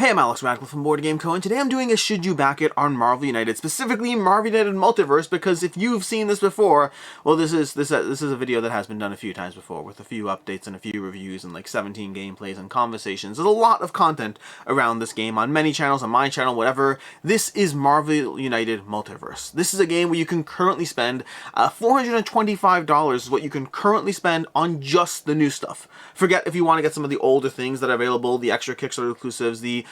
Hey, I'm Alex Radcliffe from Board Game Co, and today I'm doing a Should You Back It on Marvel United, specifically Marvel United Multiverse, because if you've seen this before, well, this is a video that has been done a few times before, with a few updates and a few reviews and like 17 gameplays and conversations. There's a lot of content around this game on many channels, on my channel, whatever. This is Marvel United Multiverse. This is a game where you can currently spend $425 is what you can currently spend on just the new stuff. Forget if you want to get some of the older things that are available, the extra Kickstarter exclusives, the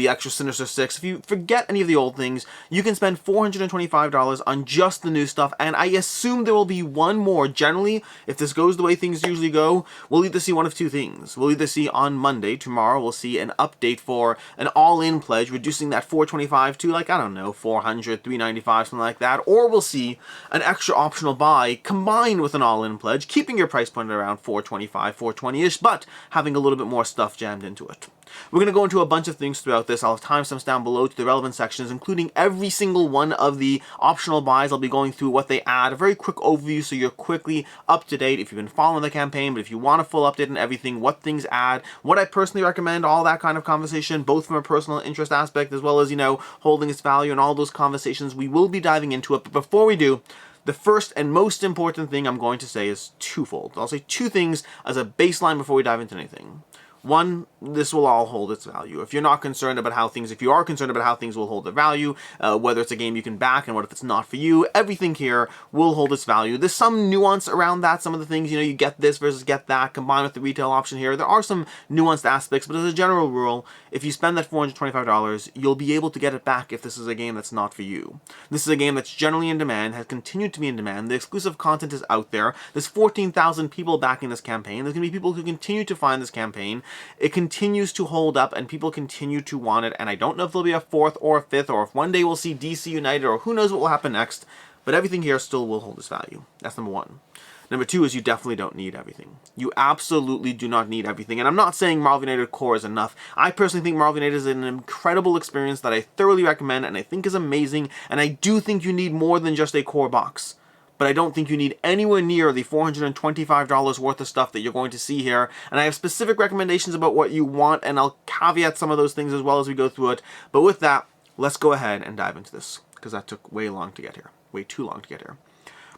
extra Sinister Six. If you forget any of the old things, you can spend $425 on just the new stuff, and I assume there will be one more. Generally, if this goes the way things usually go, we'll either see one of two things. We'll either see on Monday, tomorrow, we'll see an update for an all-in pledge, reducing that $425 to, like, I don't know, $400, $395, something like that, or we'll see an extra optional buy combined with an all-in pledge, keeping your price point around $425, $420-ish, but having a little bit more stuff jammed into it. We're going to go into a bunch of things throughout this. I'll have timestamps down below to the relevant sections, including every single one of the optional buys. I'll be going through what they add, a very quick overview so you're quickly up to date if you've been following the campaign, but if you want a full update on everything, what things add, what I personally recommend, all that kind of conversation, both from a personal interest aspect as well as, holding its value and all those conversations. We will be diving into it, but before we do, the first and most important thing I'm going to say is twofold. I'll say two things as a baseline before we dive into anything. One, this will all hold its value. If you're not concerned about how things, if you are concerned about how things will hold their value, whether it's a game you can back and what if it's not for you, everything here will hold its value. There's some nuance around that. Some of the things, you get this versus get that, combined with the retail option here. There are some nuanced aspects, but as a general rule, if you spend that $425, you'll be able to get it back if this is a game that's not for you. This is a game that's generally in demand, has continued to be in demand. The exclusive content is out there. There's 14,000 people backing this campaign. There's going to be people who continue to find this campaign. It continues to hold up and people continue to want it, and I don't know if there'll be a fourth or a fifth, or if one day we'll see DC United, or who knows what will happen next, but everything here still will hold its value. That's number one. Number two is you definitely don't need everything. You absolutely do not need everything, and I'm not saying Marvel United Core is enough. I personally think Marvel United is an incredible experience that I thoroughly recommend and I think is amazing, and I do think you need more than just a core box. But I don't think you need anywhere near the $425 worth of stuff that you're going to see here. And I have specific recommendations about what you want, and I'll caveat some of those things as well as we go through it. But with that, let's go ahead and dive into this, because that took way long to get here. Way too long to get here.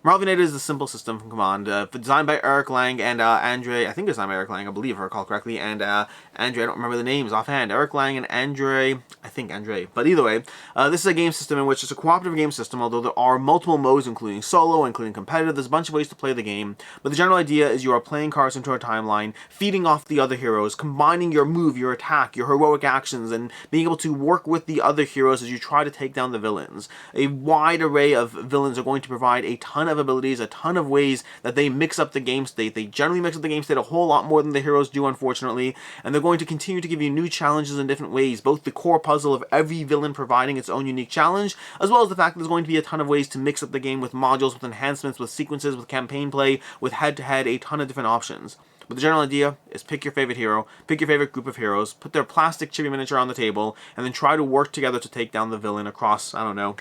Marvel United is a simple system from Command, designed by Eric Lang and Andre, I think it's designed by Eric Lang, I believe, if I recall correctly, and Andre, I don't remember the names offhand, Eric Lang and Andre, I think Andre, but either way, this is a game system in which it's a cooperative game system, although there are multiple modes, including solo, including competitive. There's a bunch of ways to play the game, but the general idea is you are playing cards into a timeline, feeding off the other heroes, combining your move, your attack, your heroic actions, and being able to work with the other heroes as you try to take down the villains. A wide array of villains are going to provide a ton of abilities, a ton of ways that they mix up the game state. They generally mix up the game state a whole lot more than the heroes do, unfortunately, and they're going to continue to give you new challenges in different ways, both the core puzzle of every villain providing its own unique challenge, as well as the fact that there's going to be a ton of ways to mix up the game with modules, with enhancements, with sequences, with campaign play, with head-to-head, a ton of different options. But the general idea is pick your favorite hero, pick your favorite group of heroes, put their plastic chibi miniature on the table, and then try to work together to take down the villain across, I don't know,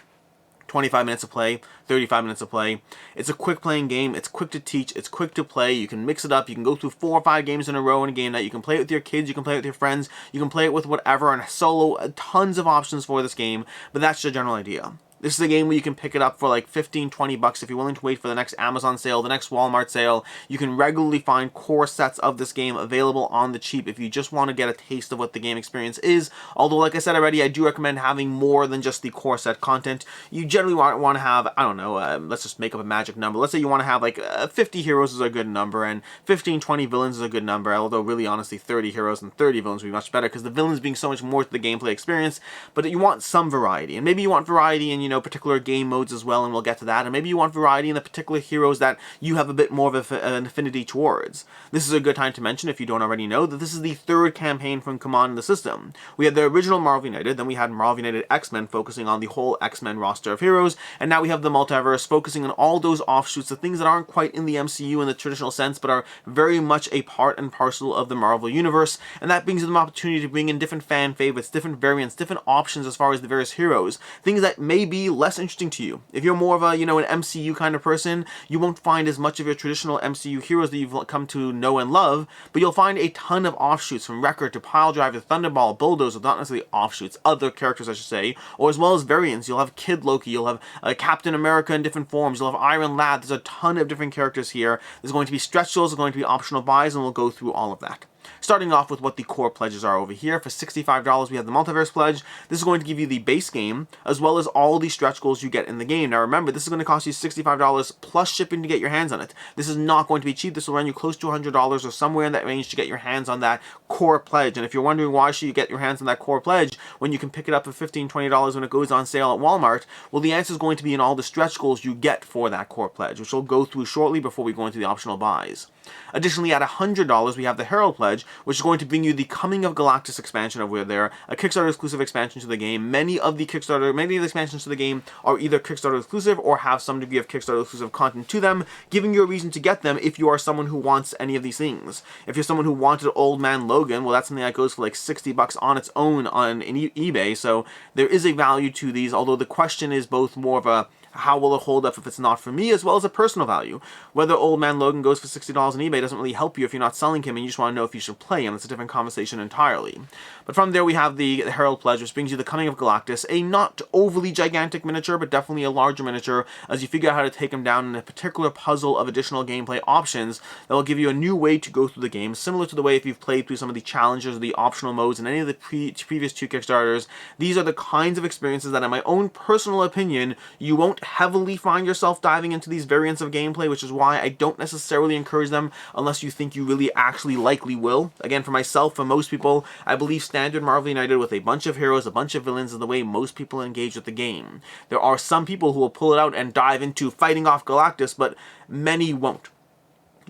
25 minutes of play, 35 minutes of play. It's a quick playing game, it's quick to teach, it's quick to play, you can mix it up, you can go through 4 or 5 games in a row in a game night, you can play it with your kids, you can play it with your friends, you can play it with whatever, and solo, tons of options for this game, but that's the general idea. This is a game where you can pick it up for like $15, $20 if you're willing to wait for the next Amazon sale, the next Walmart sale. You can regularly find core sets of this game available on the cheap if you just want to get a taste of what the game experience is. Although, like I said already, I do recommend having more than just the core set content. You generally want to have, I don't know, let's just make up a magic number. Let's say you want to have like 50 heroes is a good number, and 15, 20 villains is a good number, although really honestly 30 heroes and 30 villains would be much better because the villains being so much more to the gameplay experience. But you want some variety, and maybe you want variety in, particular game modes as well, and we'll get to that, and maybe you want variety in the particular heroes that you have a bit more of an affinity towards. This is a good time to mention, if you don't already know, that this is the third campaign from Command in the system. We had the original Marvel United, then we had Marvel United X-Men focusing on the whole X-Men roster of heroes, and now we have the Multiverse focusing on all those offshoots, the things that aren't quite in the MCU in the traditional sense, but are very much a part and parcel of the Marvel Universe, and that brings them opportunity to bring in different fan favorites, different variants, different options as far as the various heroes, things that may be be less interesting to you. If you're more of a, you know, an MCU kind of person, you won't find as much of your traditional MCU heroes that you've come to know and love, but you'll find a ton of offshoots, from Wrecker to Piledriver to Thunderball, Bulldozer, not necessarily offshoots, other characters I should say, or as well as variants. You'll have Kid Loki, you'll have Captain America in different forms, you'll have Iron Lad. There's a ton of different characters here. There's going to be stretch goals, there's going to be optional buys, and we'll go through all of that. Starting off with what the core pledges are over here. For $65, we have the Multiverse pledge. This is going to give you the base game, as well as all the stretch goals you get in the game. Now remember, this is going to cost you $65 plus shipping to get your hands on it. This is not going to be cheap. This will run you close to $100 or somewhere in that range to get your hands on that core pledge. And if you're wondering why should you get your hands on that core pledge when you can pick it up for $15, $20 when it goes on sale at Walmart, well, the answer is going to be in all the stretch goals you get for that core pledge, which we'll go through shortly before we go into the optional buys. Additionally, at $100, we have the Herald Pledge, which is going to bring you the Coming of Galactus expansion over there, a Kickstarter exclusive expansion to the game. Many of the expansions to the game are either Kickstarter exclusive or have some degree of Kickstarter exclusive content to them, giving you a reason to get them if you are someone who wants any of these things. If you're someone who wanted Old Man Logan, well, that's something that goes for like $60 on its own on eBay, so there is a value to these, although the question is both more of a how will it hold up if it's not for me, as well as a personal value. Whether Old Man Logan goes for $60 on eBay doesn't really help you if you're not selling him and you just want to know if you should play him. That's a different conversation entirely. But from there we have the Herald Pledge, which brings you the Coming of Galactus, a not overly gigantic miniature, but definitely a larger miniature as you figure out how to take him down in a particular puzzle of additional gameplay options that will give you a new way to go through the game, similar to the way if you've played through some of the challenges or the optional modes in any of the previous two Kickstarters. These are the kinds of experiences that, in my own personal opinion, you won't heavily find yourself diving into these variants of gameplay, which is why I don't necessarily encourage them unless you think you really actually likely will. Again, for myself, for most people, I believe standard Marvel United with a bunch of heroes, a bunch of villains is the way most people engage with the game. There are some people who will pull it out and dive into fighting off Galactus, but many won't.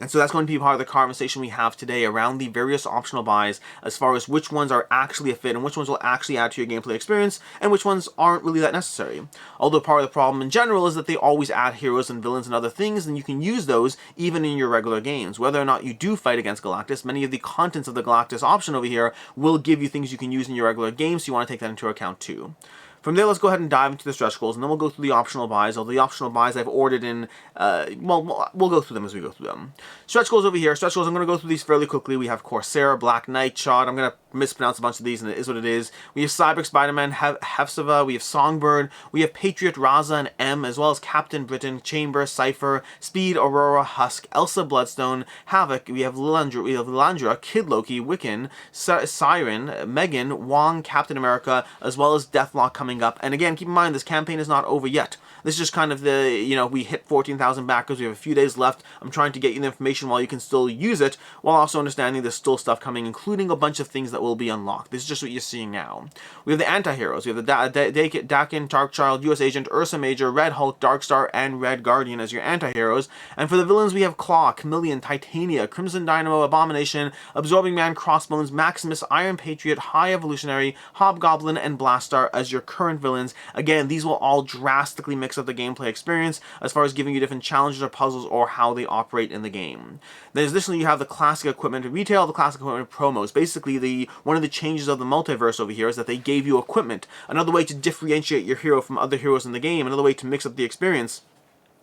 And so that's going to be part of the conversation we have today around the various optional buys as far as which ones are actually a fit and which ones will actually add to your gameplay experience and which ones aren't really that necessary. Although part of the problem in general is that they always add heroes and villains and other things, and you can use those even in your regular games. Whether or not you do fight against Galactus, many of the contents of the Galactus option over here will give you things you can use in your regular games, so you want to take that into account too. From there, let's go ahead and dive into the stretch goals, and then we'll go through the optional buys. Although the optional buys I've ordered in, well, we'll go through them as we go through them. Stretch goals over here. Stretch goals, I'm going to go through these fairly quickly. We have Corsair, Black Knight, Shot. I'm going to mispronounce a bunch of these, and it is what it is. We have Cyber Spider-Man, Hefseva, we have Songbird, we have Patriot, Raza, and M, as well as Captain Britain, Chamber, Cypher, Speed, Aurora, Husk, Elsa Bloodstone, Havoc, we have Lilandra, Kid Loki, Wiccan, Siren, Megan, Wong, Captain America, as well as Deathlock coming up. And again, keep in mind, this campaign is not over yet. This is just kind of the, you know, we hit 14,000 backers, we have a few days left. I'm trying to get you the information while you can still use it, while also understanding there's still stuff coming, including a bunch of things that will be unlocked. This is just what you're seeing now. We have the anti-heroes. We have the Dakin, Darkchild, US Agent, Ursa Major, Red Hulk, Darkstar, and Red Guardian as your anti-heroes. And for the villains, we have Claw, Chameleon, Titania, Crimson Dynamo, Abomination, Absorbing Man, Crossbones, Maximus, Iron Patriot, High Evolutionary, Hobgoblin, and Blastar as your current villains. Again, these will all drastically mix up the gameplay experience as far as giving you different challenges or puzzles or how they operate in the game. Then additionally, you have the classic equipment retail, the classic equipment promos. Basically, one of the changes of the Multiverse over here is that they gave you equipment, another way to differentiate your hero from other heroes in the game, another way to mix up the experience.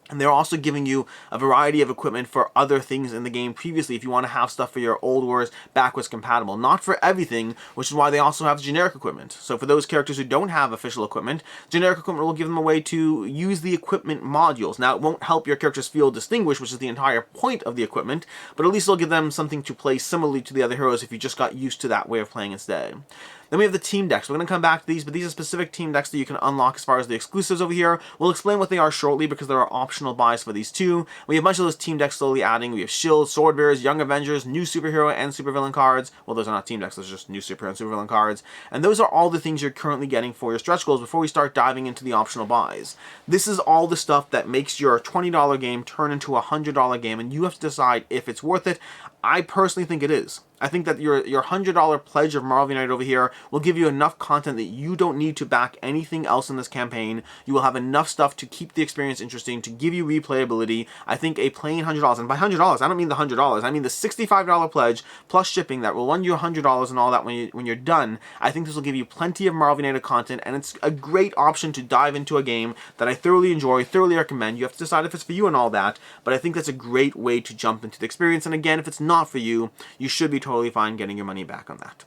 And they're also giving you a variety of equipment for other things in the game previously if you want to have stuff for your old wars backwards compatible. Not for everything, which is why they also have generic equipment. So for those characters who don't have official equipment, generic equipment will give them a way to use the equipment modules. Now, it won't help your characters feel distinguished, which is the entire point of the equipment, but at least it'll give them something to play similarly to the other heroes if you just got used to that way of playing instead. Then we have the team decks. We're going to come back to these, but these are specific team decks that you can unlock as far as the exclusives over here. We'll explain what they are shortly because there are optional buys for these too. We have a bunch of those team decks slowly adding. We have Shield, Swordbearers, Young Avengers, new superhero and supervillain cards. Well, those are not team decks, those are just new superhero and supervillain cards. And those are all the things you're currently getting for your stretch goals before we start diving into the optional buys. This is all the stuff that makes your $20 game turn into a $100 game, and you have to decide if it's worth it. I personally think it is. I think that your $100 pledge of Marvel United over here will give you enough content that you don't need to back anything else in this campaign. You will have enough stuff to keep the experience interesting, to give you replayability. I think a plain $100, and by $100, I don't mean the $100, I mean the $65 pledge plus shipping that will run you $100 and all that when you're done. I think this will give you plenty of Marvel United content, and it's a great option to dive into a game that I thoroughly enjoy, thoroughly recommend. You have to decide if it's for you and all that, but I think that's a great way to jump into the experience. And again, if it's not for you, you should be totally fine getting your money back on that.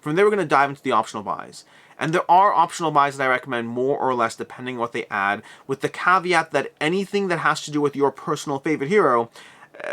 From there, we're going to dive into the optional buys. And there are optional buys that I recommend more or less depending on what they add, with the caveat that anything that has to do with your personal favorite hero,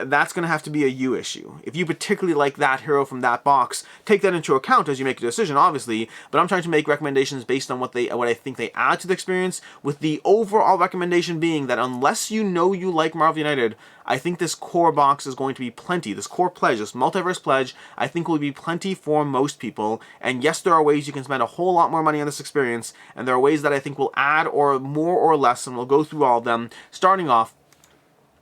that's going to have to be a you issue. If you particularly like that hero from that box, take that into account as you make a decision, obviously, but I'm trying to make recommendations based on what I think they add to the experience, with the overall recommendation being that unless you know you like Marvel United, I think this core box is going to be plenty. This core pledge, this Multiverse pledge, I think will be plenty for most people. And yes, there are ways you can spend a whole lot more money on this experience, and there are ways that I think will add or more or less, and we'll go through all of them, starting off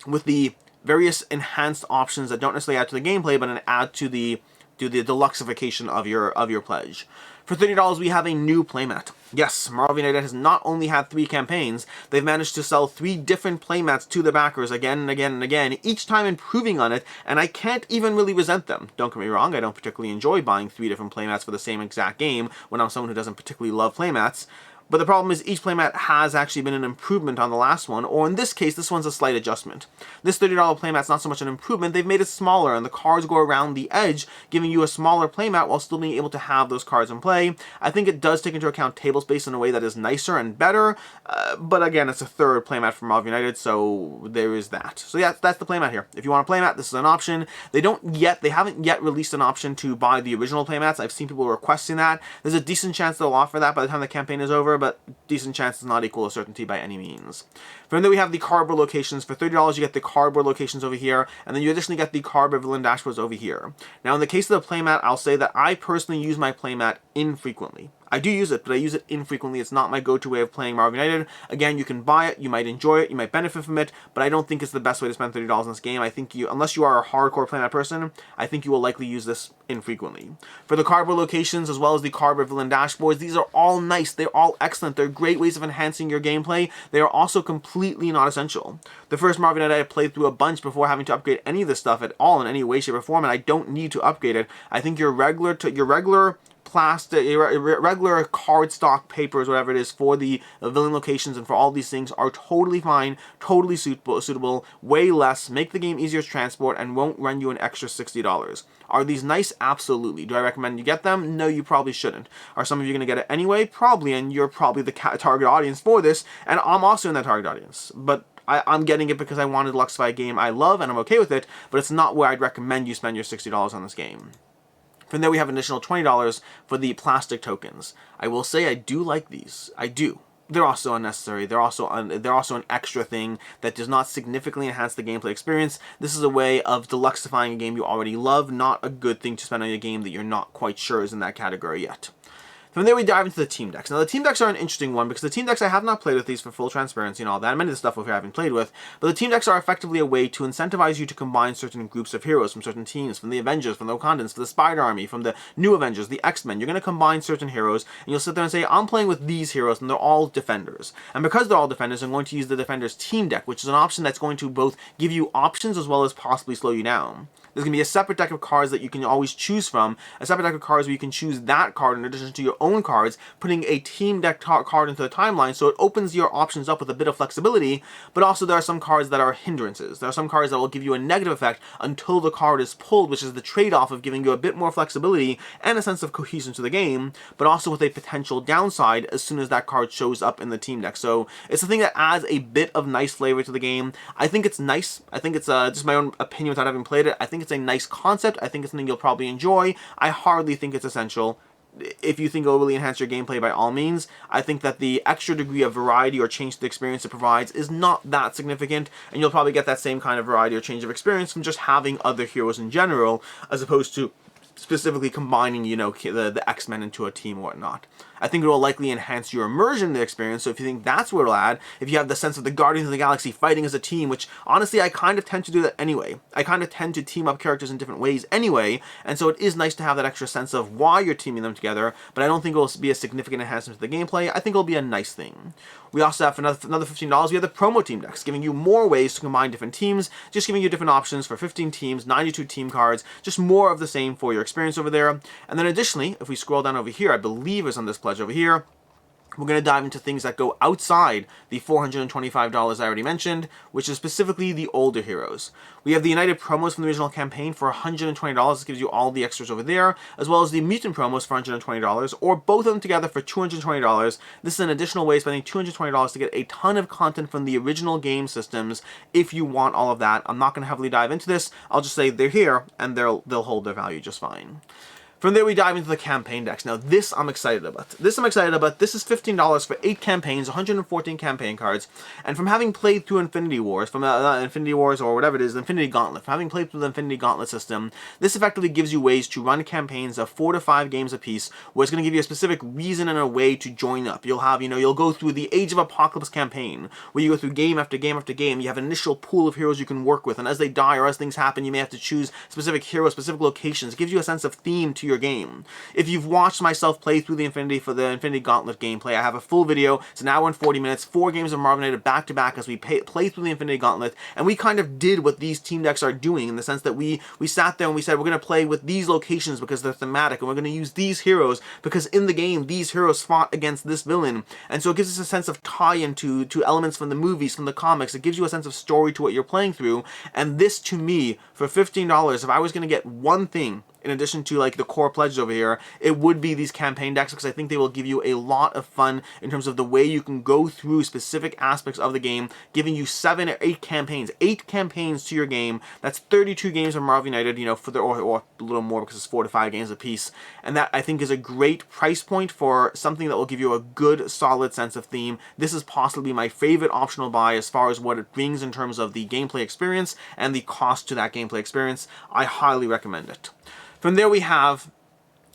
with the various enhanced options that don't necessarily add to the gameplay, but an add to the deluxeification of your pledge. For $30, we have a new playmat. Yes, Marvel United has not only had 3 campaigns, they've managed to sell 3 different playmats to the backers again and again and again, each time improving on it, and I can't even really resent them. Don't get me wrong, I don't particularly enjoy buying 3 different playmats for the same exact game when I'm someone who doesn't particularly love playmats. But the problem is each playmat has actually been an improvement on the last one, or in this case, this one's a slight adjustment. This $30 playmat's not so much an improvement, they've made it smaller, and the cards go around the edge, giving you a smaller playmat while still being able to have those cards in play. I think it does take into account table space in a way that is nicer and better, but again, it's a third playmat from Marvel United, so there is that. So yeah, that's the playmat here. If you want a playmat, this is an option. They haven't yet released an option to buy the original playmats. I've seen people requesting that. There's a decent chance they'll offer that by the time the campaign is over, but decent chance does not equal a certainty by any means. From there, we have the cardboard locations. For $30, you get the cardboard locations over here, and then you additionally get the cardboard villain dashboards over here. Now, in the case of the playmat, I'll say that I personally use my playmat infrequently. I do use it, but I use it infrequently. It's not my go-to way of playing Marvel United. Again, you can buy it, you might enjoy it, you might benefit from it, but I don't think it's the best way to spend $30 in this game. I think unless you are a hardcore playmat person, I think you will likely use this infrequently. For the cardboard locations, as well as the cardboard villain dashboards, these are all nice, they're all excellent, they're great ways of enhancing your gameplay. They are also completely not essential. The first Marvel United I played through a bunch before having to upgrade any of this stuff at all in any way, shape, or form, and I don't need to upgrade it. I think your regular plastic, regular cardstock papers, whatever it is, for the villain locations and for all these things are totally fine, totally suitable, way less, make the game easier to transport, and won't run you an extra $60. Are these nice? Absolutely. Do I recommend you get them? No, you probably shouldn't. Are some of you going to get it anyway? Probably, and you're probably the target audience for this, and I'm also in that target audience. But I'm getting it because I wanted to deluxify a game I love, and I'm okay with it, but it's not where I'd recommend you spend your $60 on this game. From there, we have an additional $20 for the plastic tokens. I will say I do like these. I do. They're also unnecessary. They're also an extra thing that does not significantly enhance the gameplay experience. This is a way of deluxifying a game you already love, not a good thing to spend on a game that you're not quite sure is in that category yet. From there, we dive into the team decks. Now, the team decks are an interesting one because the team decks, I have not played with these for full transparency and all that. Many of the stuff over here I haven't played with. But the team decks are effectively a way to incentivize you to combine certain groups of heroes from certain teams, from the Avengers, from the Wakandans, from the Spider Army, from the New Avengers, the X-Men. You're going to combine certain heroes, and you'll sit there and say, I'm playing with these heroes, and they're all defenders. And because they're all defenders, I'm going to use the Defenders team deck, which is an option that's going to both give you options as well as possibly slow you down. There's going to be a separate deck of cards that you can always choose from, a separate deck of cards where you can choose that card in addition to your own cards, putting a team deck card into the timeline, so it opens your options up with a bit of flexibility, but also there are some cards that are hindrances. There are some cards that will give you a negative effect until the card is pulled, which is the trade-off of giving you a bit more flexibility and a sense of cohesion to the game, but also with a potential downside as soon as that card shows up in the team deck. So it's a thing that adds a bit of nice flavor to the game. I think it's nice. I think it's just my own opinion without having played it. I think it's a nice concept. I think it's something you'll probably enjoy. I hardly think it's essential. If you think it will really enhance your gameplay, by all means. I think that the extra degree of variety or change to the experience it provides is not that significant, and you'll probably get that same kind of variety or change of experience from just having other heroes in general, as opposed to specifically combining, you know, the X-Men into a team or whatnot. I think it will likely enhance your immersion in the experience, so if you think that's where it'll add, if you have the sense of the Guardians of the Galaxy fighting as a team, which honestly I kind of tend to do that anyway. I kind of tend to team up characters in different ways anyway, and so it is nice to have that extra sense of why you're teaming them together, but I don't think it will be a significant enhancement to the gameplay. I think it'll be a nice thing. We also have another $15, we have the promo team decks, giving you more ways to combine different teams, just giving you different options for 15 teams, 92 team cards, just more of the same for your experience over there. And then additionally, if we scroll down over here, I believe is on this pledge over here, we're going to dive into things that go outside the $425 I already mentioned, which is specifically the older heroes. We have the United promos from the original campaign for $120. This gives you all the extras over there, as well as the Mutant promos for $120, or both of them together for $220. This is an additional way of spending $220 to get a ton of content from the original game systems if you want all of that. I'm not going to heavily dive into this. I'll just say they're here, and they'll hold their value just fine. From there, we dive into the campaign decks. Now, this I'm excited about. This is $15 for 8 campaigns, 114 campaign cards. And from having played through Infinity Wars, Infinity Wars or whatever it is, Infinity Gauntlet, from having played through the Infinity Gauntlet system, this effectively gives you ways to run campaigns of 4 to 5 games apiece, where it's going to give you a specific reason and a way to join up. You'll have, you'll go through the Age of Apocalypse campaign, where you go through game after game after game. You have an initial pool of heroes you can work with, and as they die or as things happen, you may have to choose specific heroes, specific locations. It gives you a sense of theme to your game. If you've watched myself play through the Infinity Gauntlet gameplay, I have a full video. It's an hour and 40 minutes, 4 games of Marvel United back to back as we play through the Infinity Gauntlet, and we kind of did what these team decks are doing in the sense that we sat there and we said we're going to play with these locations because they're thematic, and we're going to use these heroes because in the game these heroes fought against this villain, and so it gives us a sense of tie-in to elements from the movies, from the comics. It gives you a sense of story to what you're playing through, and this to me, for $15, if I was going to get one thing in addition to like the core pledges over here, it would be these campaign decks, because I think they will give you a lot of fun in terms of the way you can go through specific aspects of the game, giving you 7 or 8 campaigns, 8 campaigns to your game. That's 32 games of Marvel United, for the, or a little more because it's 4 to 5 games a piece, and that I think is a great price point for something that will give you a good, solid sense of theme. This is possibly my favorite optional buy as far as what it brings in terms of the gameplay experience and the cost to that gameplay experience. I highly recommend it. From there, we have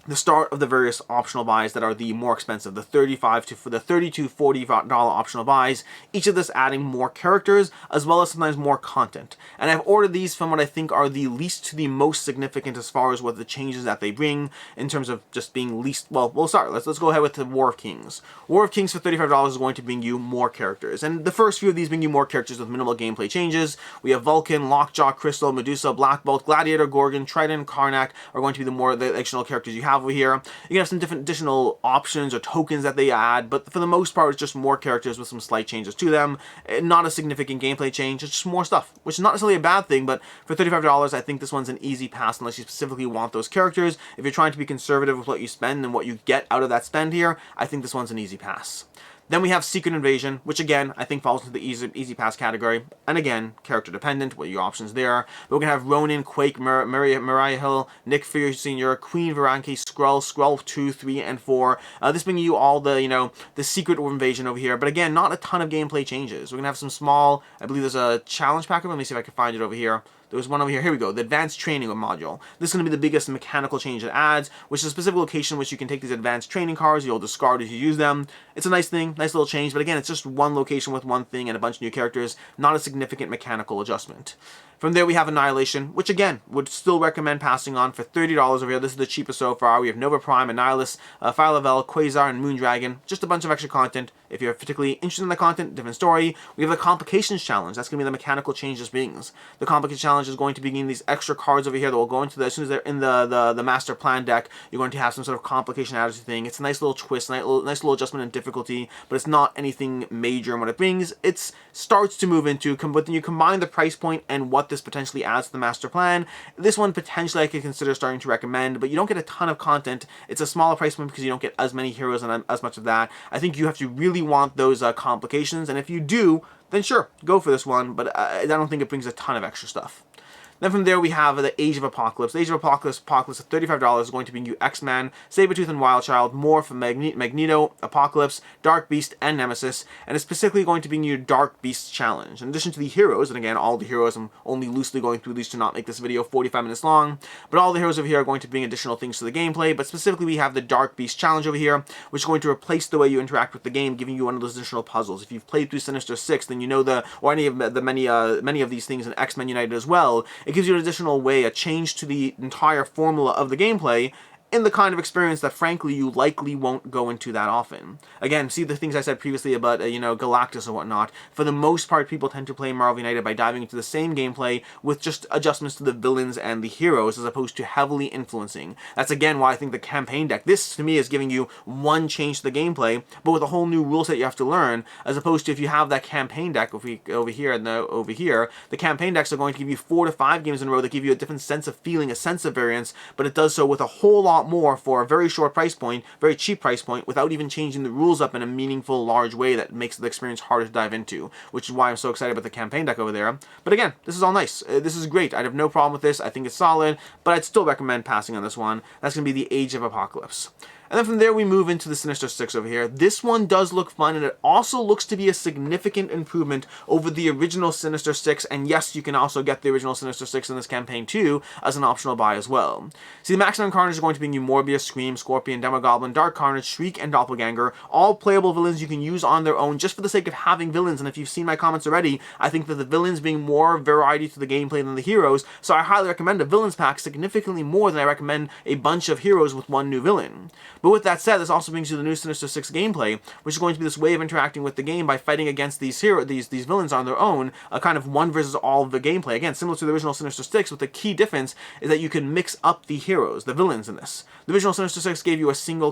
the start of the various optional buys that are the more expensive, the $35 to $40 optional buys, each of this adding more characters as well as sometimes more content. And I've ordered these from what I think are the least to the most significant as far as what the changes that they bring in terms of just being least. Well, we'll start. Let's go ahead with the War of Kings. War of Kings for $35 is going to bring you more characters, and the first few of these bring you more characters with minimal gameplay changes. We have Vulcan, Lockjaw, Crystal, Medusa, Black Bolt, Gladiator, Gorgon, Trident, Karnak are going to be the additional characters you have over here. You can have some different additional options or tokens that they add, but for the most part, it's just more characters with some slight changes to them. Not a significant gameplay change, it's just more stuff, which is not necessarily a bad thing, but for $35, I think this one's an easy pass unless you specifically want those characters. If you're trying to be conservative with what you spend and what you get out of that spend here, I think this one's an easy pass. Then we have Secret Invasion, which again, I think falls into the easy pass category. And again, character dependent, what are your options there. But we're going to have Ronin, Quake, Mariah Hill, Nick Fury Sr., Queen Varanki, Skrull 2, 3, and 4. This bringing you all the, the Secret Invasion over here. But again, not a ton of gameplay changes. We're going to have some small, I believe there's a challenge pack. Let me see if I can find it over here. There was one over here. Here we go. The Advanced Training module. This is going to be the biggest mechanical change it adds, which is a specific location in which you can take these advanced training cards. You'll discard as you use them. It's a nice thing, nice little change, but again, it's just one location with one thing and a bunch of new characters. Not a significant mechanical adjustment. From there, we have Annihilation, which again, would still recommend passing on for $30 over here. This is the cheapest so far. We have Nova Prime, Annihilus, Phyla-Vel, Quasar, and Moondragon. Just a bunch of extra content. If you're particularly interested in the content, different story. We have the Complications Challenge. That's going to be the mechanical changes beings. The Complications Challenge is going to be getting these extra cards over here that will go into as soon as they're in the Master Plan deck, you're going to have some sort of complication added thing. It's a nice little twist, nice little adjustment in difficulty, but it's not anything major in what it brings. It starts to move into, but then you combine the price point and what this potentially adds to the Master Plan. This one potentially I could consider starting to recommend, but you don't get a ton of content. It's a smaller price point because you don't get as many heroes and as much of that. I think you have to really want those complications, and if you do, then sure, go for this one, but I don't think it brings a ton of extra stuff. Then from there we have the Age of Apocalypse. The Age of Apocalypse at $35 is going to bring you X-Men, Sabretooth and Wildchild, Morph, Magneto, Apocalypse, Dark Beast, and Nemesis, and it's specifically going to bring you Dark Beast Challenge. In addition to the heroes, and again, all the heroes, I'm only loosely going through these to not make this video 45 minutes long, but all the heroes over here are going to bring additional things to the gameplay, but specifically we have the Dark Beast Challenge over here, which is going to replace the way you interact with the game, giving you one of those additional puzzles. If you've played through Sinister Six, then you know or any of the many of these things in X-Men United as well, it gives you an additional way, a change to the entire formula of the gameplay, in the kind of experience that, frankly, you likely won't go into that often. Again, see the things I said previously about, Galactus and whatnot. For the most part, people tend to play Marvel United by diving into the same gameplay with just adjustments to the villains and the heroes, as opposed to heavily influencing. That's, again, why I think the campaign deck, this, to me, is giving you one change to the gameplay, but with a whole new rule set you have to learn, as opposed to if you have that campaign deck over here, the campaign decks are going to give you 4 to 5 games in a row that give you a different sense of feeling, a sense of variance, but it does so with a whole lot more for a very short price point, very cheap price point, without even changing the rules up in a meaningful, large way that makes the experience harder to dive into, which is why I'm so excited about the campaign deck over there. But again, this is all nice. This is great. I'd have no problem with this. I think it's solid, but I'd still recommend passing on this one. That's going to be the Age of Apocalypse. And then from there we move into the Sinister Six over here. This one does look fun, and it also looks to be a significant improvement over the original Sinister Six, and yes, you can also get the original Sinister Six in this campaign too, as an optional buy as well. See, the Maximum Carnage is going to bring you Morbius, Scream, Scorpion, Demogoblin, Dark Carnage, Shriek, and Doppelganger, all playable villains you can use on their own just for the sake of having villains, and if you've seen my comments already, I think that the villains bring more variety to the gameplay than the heroes, so I highly recommend a villains pack significantly more than I recommend a bunch of heroes with one new villain. But with that said, this also brings you the new Sinister Six gameplay, which is going to be this way of interacting with the game by fighting against these villains on their own, a kind of one versus all of the gameplay. Again, similar to the original Sinister Six, with the key difference is that you can mix up the heroes, the villains in this. The original Sinister Six gave you a single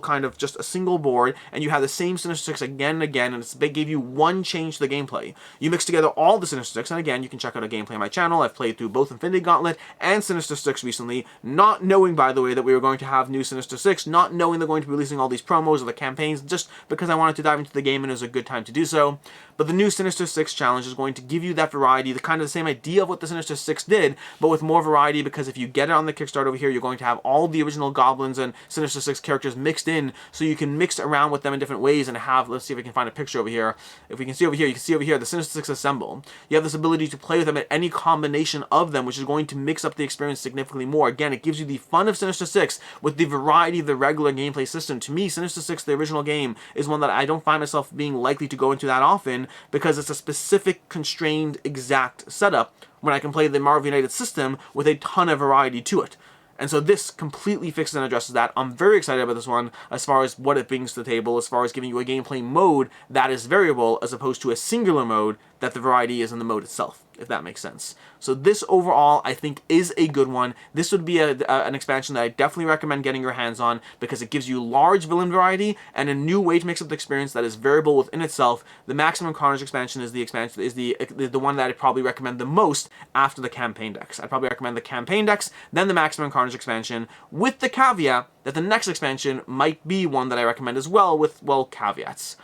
board, and you had the same Sinister Six again and again, and it gave you one change to the gameplay. You mix together all the Sinister Six, and again, you can check out a gameplay on my channel. I've played through both Infinity Gauntlet and Sinister Six recently, not knowing, by the way, that we were going to have new Sinister Six, not knowing they're going to be releasing all these promos or the campaigns, just because I wanted to dive into the game and it was a good time to do so. But the new Sinister Six challenge is going to give you that variety, the kind of the same idea of what the Sinister Six did, but with more variety, because if you get it on the Kickstarter over here, you're going to have all the original Goblins and Sinister Six characters mixed in, so you can mix around with them in different ways and have, let's see if I can find a picture over here. If we can see over here, you can see over here, the Sinister Six Assemble. You have this ability to play with them at any combination of them, which is going to mix up the experience significantly more. Again, it gives you the fun of Sinister Six with the variety of the regular gameplay system. To me, Sinister Six, the original game, is one that I don't find myself being likely to go into that often, because it's a specific, constrained, exact setup, when I can play the Marvel United system with a ton of variety to it. And so this completely fixes and addresses that. I'm very excited about this one as far as what it brings to the table, as far as giving you a gameplay mode that is variable, as opposed to a singular mode that the variety is in the mode itself, if that makes sense. So this overall, I think, is a good one. This would be an expansion that I definitely recommend getting your hands on, because it gives you large villain variety and a new way to mix up the experience that is variable within itself. The Maximum Carnage expansion is the one that I'd probably recommend the most after the campaign decks. I'd probably recommend the campaign decks, then the Maximum Carnage expansion, with the caveat that the next expansion might be one that I recommend as well, with, well, caveats.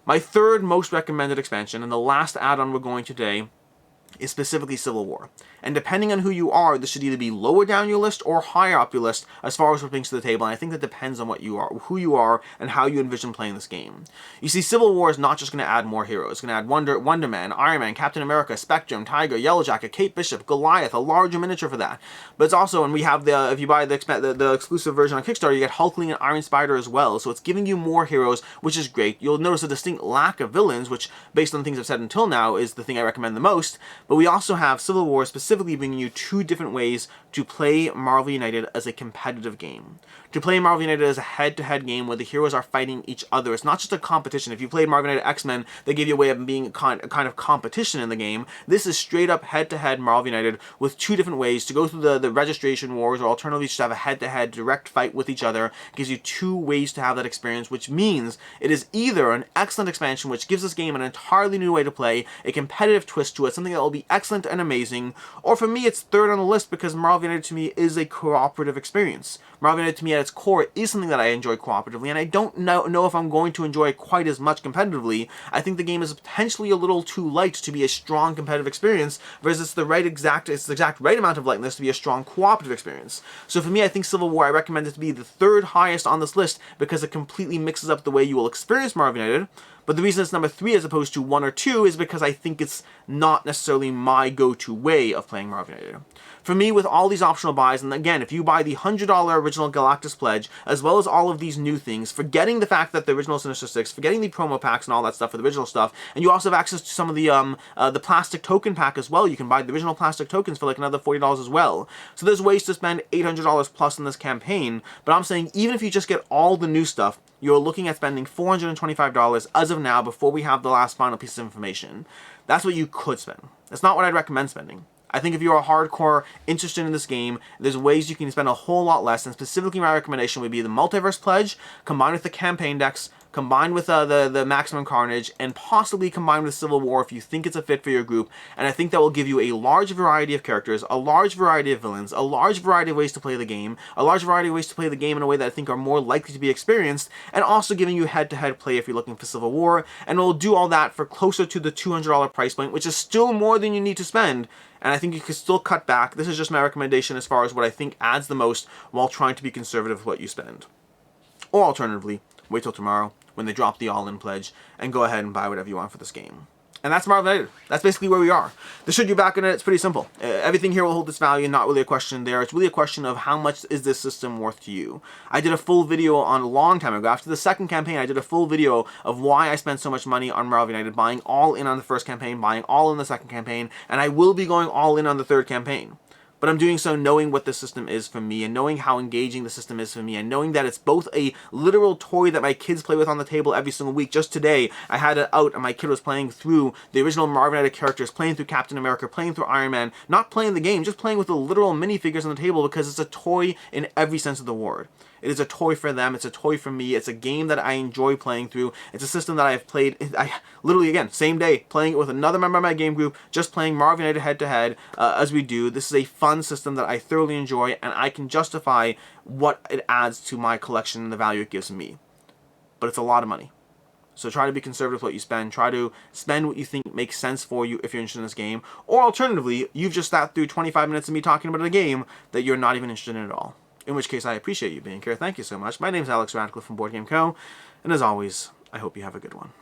My third most recommended expansion, and the last add-on we're going today, is specifically Civil War. And depending on who you are, this should either be lower down your list or higher up your list as far as what brings to the table, and I think that depends on what you are, who you are, and how you envision playing this game. You see, Civil War is not just going to add more heroes. It's going to add Wonder Man, Iron Man, Captain America, Spectrum, Tiger, Yellow Jacket, Kate Bishop, Goliath, a larger miniature for that. But it's also, and we have if you buy the exclusive version on Kickstarter, you get Hulkling and Iron Spider as well, so it's giving you more heroes, which is great. You'll notice a distinct lack of villains, which, based on the things I've said until now, is the thing I recommend the most, but we also have Civil War specifically bringing you two different ways to play Marvel United as a competitive game. To play Marvel United as a head-to-head game where the heroes are fighting each other. It's not just a competition. If you played Marvel United X-Men, they gave you a way of being a kind of competition in the game. This is straight up head-to-head Marvel United with two different ways to go through the registration wars, or alternatively just have a head-to-head direct fight with each other. It gives you two ways to have that experience, which means it is either an excellent expansion which gives this game an entirely new way to play, a competitive twist to it, something that will be excellent and amazing, or for me it's third on the list because Marvel United to me is a cooperative experience. Marvel United to me at its core is something that I enjoy cooperatively, and I don't know if I'm going to enjoy it quite as much competitively. I think the game is potentially a little too light to be a strong competitive experience, versus it's the exact right amount of lightness to be a strong cooperative experience. So for me, I think Civil War, I recommend it to be the third highest on this list because it completely mixes up the way you will experience Marvel United. But the reason it's number 3 as opposed to 1 or 2 is because I think it's not necessarily my go-to way of playing Marvel United. For me, with all these optional buys, and again, if you buy the $100 original Galactus Pledge, as well as all of these new things, forgetting the fact that the original Sinister Six, forgetting the promo packs and all that stuff for the original stuff, and you also have access to some of the plastic token pack as well. You can buy the original plastic tokens for like another $40 as well. So there's ways to spend $800 plus in this campaign, but I'm saying even if you just get all the new stuff, you're looking at spending $425 as of now before we have the last final piece of information. That's what you could spend. That's not what I'd recommend spending. I think if you're a hardcore interested in this game, there's ways you can spend a whole lot less, and specifically my recommendation would be the Multiverse Pledge, combined with the campaign decks, combined with the Maximum Carnage, and possibly combined with Civil War if you think it's a fit for your group. And I think that will give you a large variety of characters, a large variety of villains, a large variety of ways to play the game, a large variety of ways to play the game in a way that I think are more likely to be experienced, and also giving you head-to-head play if you're looking for Civil War. And we'll do all that for closer to the $200 price point, which is still more than you need to spend. And I think you can still cut back. This is just my recommendation as far as what I think adds the most while trying to be conservative with what you spend. Or alternatively, wait till tomorrow when they drop the all-in pledge and go ahead and buy whatever you want for this game. And that's Marvel United. That's basically where we are. The should you back in it, it's pretty simple. Everything here will hold its value, not really a question there. It's really a question of how much is this system worth to you. I did a full video on a long time ago. After the second campaign, I did a full video of why I spent so much money on Marvel United, buying all in on the first campaign, buying all in the second campaign, and I will be going all in on the third campaign. But I'm doing so knowing what the system is for me, and knowing how engaging the system is for me, and knowing that it's both a literal toy that my kids play with on the table every single week. Just today, I had it out and my kid was playing through the original Marvel United characters, playing through Captain America, playing through Iron Man, not playing the game, just playing with the literal minifigures on the table, because it's a toy in every sense of the word. It is a toy for them. It's a toy for me. It's a game that I enjoy playing through. It's a system that I have played, literally, again, same day, playing it with another member of my game group, just playing Marvel United head-to-head as we do. This is a fun system that I thoroughly enjoy, and I can justify what it adds to my collection and the value it gives me. But it's a lot of money. So try to be conservative with what you spend. Try to spend what you think makes sense for you if you're interested in this game. Or alternatively, you've just sat through 25 minutes of me talking about a game that you're not even interested in at all. In which case, I appreciate you being here. Thank you so much. My name is Alex Radcliffe from Board Game Co. And as always, I hope you have a good one.